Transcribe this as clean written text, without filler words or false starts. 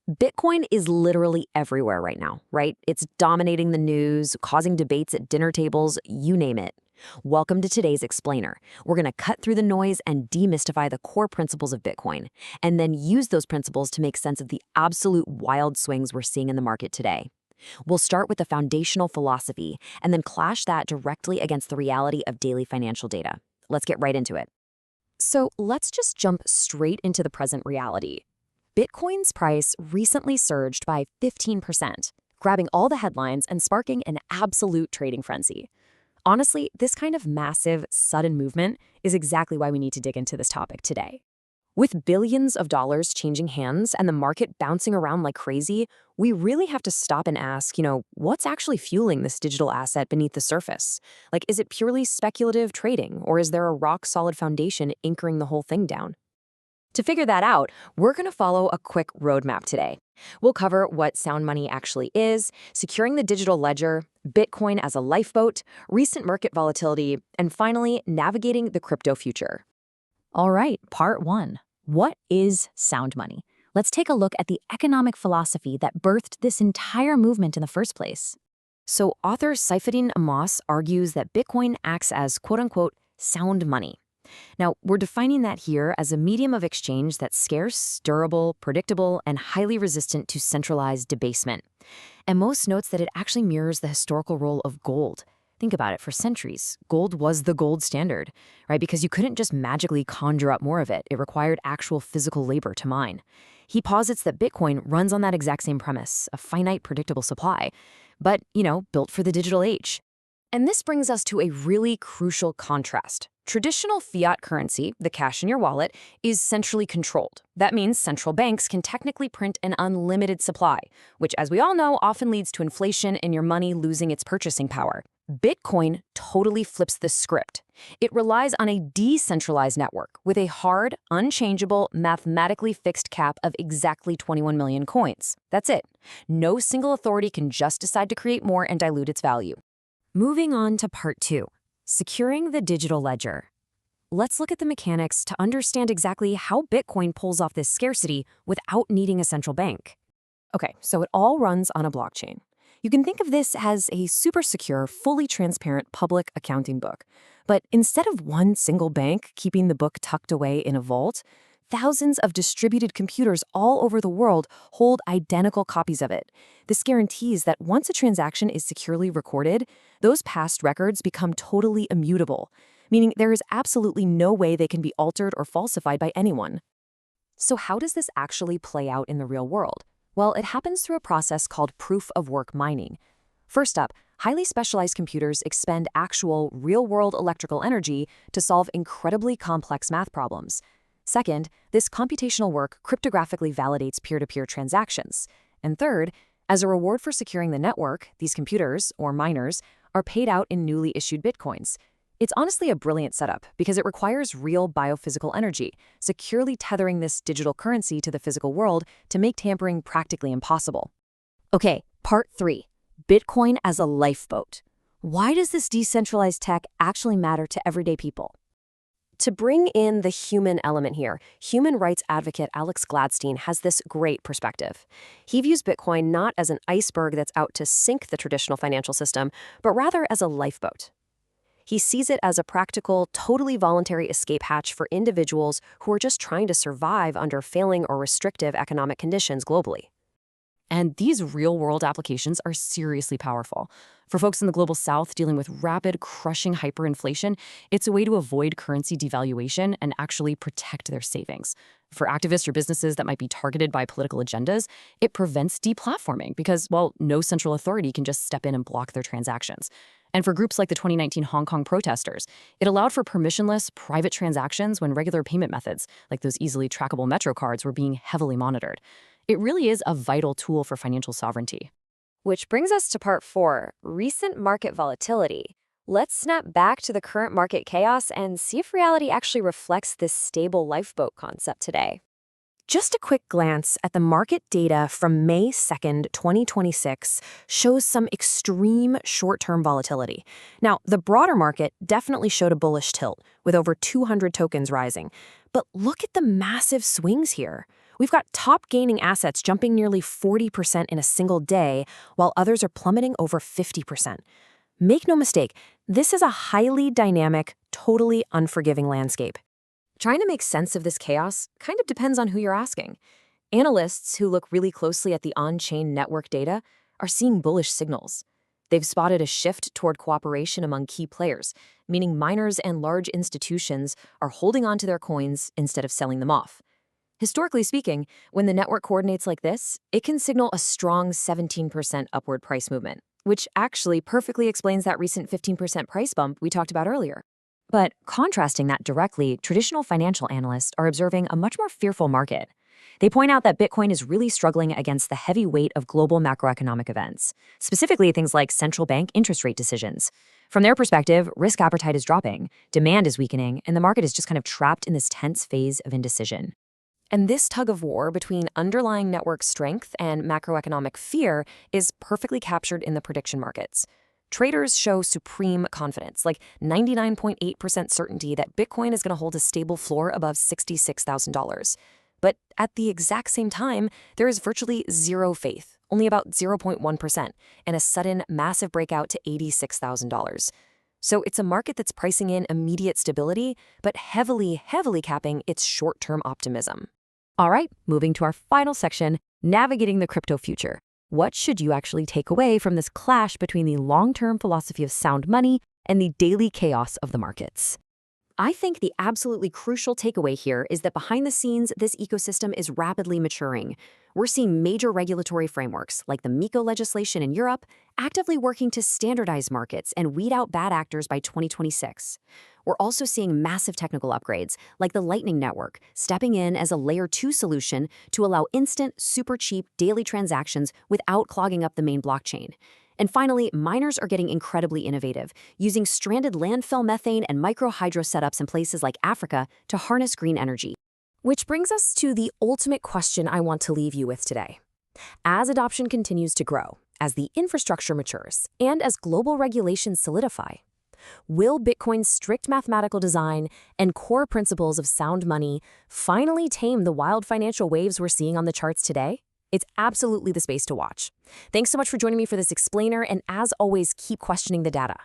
Bitcoin is literally everywhere right now, right? It's dominating the news, causing debates at dinner tables, you name it. Welcome to today's Explainer. We're going to cut through the noise and demystify the core principles of Bitcoin, and then use those principles to make sense of the absolute wild swings we're seeing in the market today. We'll start with the foundational philosophy, and then clash that directly against the reality of daily financial data. Let's get right into it. So let's just jump straight into the present reality. Bitcoin's price recently surged by 15%, grabbing all the headlines and sparking an absolute trading frenzy. Honestly, this kind of massive, sudden movement is exactly why we need to dig into this topic today. With billions of dollars changing hands and the market bouncing around like crazy, we really have to stop and ask, what's actually fueling this digital asset beneath the surface? Like, is it purely speculative trading, or is there a rock-solid foundation anchoring the whole thing down? To figure that out, we're going to follow a quick roadmap today. We'll cover what sound money actually is, securing the digital ledger, Bitcoin as a lifeboat, recent market volatility, and finally, navigating the crypto future. All right, part one. What is sound money? Let's take a look at the economic philosophy that birthed this entire movement in the first place. So author Saifedean Ammous argues that Bitcoin acts as quote-unquote sound money. Now, we're defining that here as a medium of exchange that's scarce, durable, predictable, and highly resistant to centralized debasement. Ammous notes that it actually mirrors the historical role of gold. Think about it, for centuries, gold was the gold standard, right? Because you couldn't just magically conjure up more of it. It required actual physical labor to mine. He posits that Bitcoin runs on that exact same premise, a finite, predictable supply, but, built for the digital age. And this brings us to a really crucial contrast. Traditional fiat currency, the cash in your wallet, is centrally controlled. That means central banks can technically print an unlimited supply, which, as we all know, often leads to inflation and your money losing its purchasing power. Bitcoin totally flips the script. It relies on a decentralized network with a hard, unchangeable, mathematically fixed cap of exactly 21 million coins. That's it. No single authority can just decide to create more and dilute its value. Moving on to part two, securing the digital ledger. Let's look at the mechanics to understand exactly how Bitcoin pulls off this scarcity without needing a central bank. Okay, so it all runs on a blockchain. You can think of this as a super secure, fully transparent public accounting book. But instead of one single bank keeping the book tucked away in a vault, thousands of distributed computers all over the world hold identical copies of it. This guarantees that once a transaction is securely recorded, those past records become totally immutable, meaning there is absolutely no way they can be altered or falsified by anyone. So how does this actually play out in the real world? Well, it happens through a process called proof-of-work mining. First up, highly specialized computers expend actual, real-world electrical energy to solve incredibly complex math problems. Second, this computational work cryptographically validates peer-to-peer transactions. And third, as a reward for securing the network, these computers, or miners, are paid out in newly issued bitcoins. It's honestly a brilliant setup because it requires real biophysical energy, securely tethering this digital currency to the physical world to make tampering practically impossible. Okay, part three, Bitcoin as a lifeboat. Why does this decentralized tech actually matter to everyday people? To bring in the human element here, human rights advocate Alex Gladstein has this great perspective. He views Bitcoin not as an iceberg that's out to sink the traditional financial system, but rather as a lifeboat. He sees it as a practical, totally voluntary escape hatch for individuals who are just trying to survive under failing or restrictive economic conditions globally. And these real-world applications are seriously powerful. For folks in the global south dealing with rapid, crushing hyperinflation, it's a way to avoid currency devaluation and actually protect their savings. For activists or businesses that might be targeted by political agendas, it prevents deplatforming because, well, no central authority can just step in and block their transactions. And for groups like the 2019 Hong Kong protesters, it allowed for permissionless, private transactions when regular payment methods, like those easily trackable Metro cards, were being heavily monitored. It really is a vital tool for financial sovereignty. Which brings us to part four, recent market volatility. Let's snap back to the current market chaos and see if reality actually reflects this stable lifeboat concept today. Just a quick glance at the market data from May 2nd, 2026 shows some extreme short-term volatility. Now, the broader market definitely showed a bullish tilt, with over 200 tokens rising. But look at the massive swings here. We've got top gaining assets jumping nearly 40% in a single day, while others are plummeting over 50%. Make no mistake, this is a highly dynamic, totally unforgiving landscape. Trying to make sense of this chaos kind of depends on who you're asking. Analysts who look really closely at the on-chain network data are seeing bullish signals. They've spotted a shift toward cooperation among key players, meaning miners and large institutions are holding on to their coins instead of selling them off. Historically speaking, when the network coordinates like this, it can signal a strong 17% upward price movement, which actually perfectly explains that recent 15% price bump we talked about earlier. But contrasting that directly, traditional financial analysts are observing a much more fearful market. They point out that Bitcoin is really struggling against the heavy weight of global macroeconomic events, specifically things like central bank interest rate decisions. From their perspective, risk appetite is dropping, demand is weakening, and the market is just kind of trapped in this tense phase of indecision. And this tug of war between underlying network strength and macroeconomic fear is perfectly captured in the prediction markets. Traders show supreme confidence, like 99.8% certainty that Bitcoin is going to hold a stable floor above $66,000. But at the exact same time, there is virtually zero faith, only about 0.1%, and a sudden massive breakout to $86,000. So it's a market that's pricing in immediate stability, but heavily capping its short-term optimism. All right, moving to our final section, navigating the crypto future. What should you actually take away from this clash between the long-term philosophy of sound money and the daily chaos of the markets? I think the absolutely crucial takeaway here is that behind the scenes, this ecosystem is rapidly maturing. We're seeing major regulatory frameworks, like the MiCA legislation in Europe, actively working to standardize markets and weed out bad actors by 2026. We're also seeing massive technical upgrades, like the Lightning Network, stepping in as a Layer 2 solution to allow instant, super cheap daily transactions without clogging up the main blockchain. And finally, miners are getting incredibly innovative, using stranded landfill methane and microhydro setups in places like Africa to harness green energy. Which brings us to the ultimate question I want to leave you with today. As adoption continues to grow, as the infrastructure matures, and as global regulations solidify, will Bitcoin's strict mathematical design and core principles of sound money finally tame the wild financial waves we're seeing on the charts today? It's absolutely the space to watch. Thanks so much for joining me for this explainer, and as always, keep questioning the data.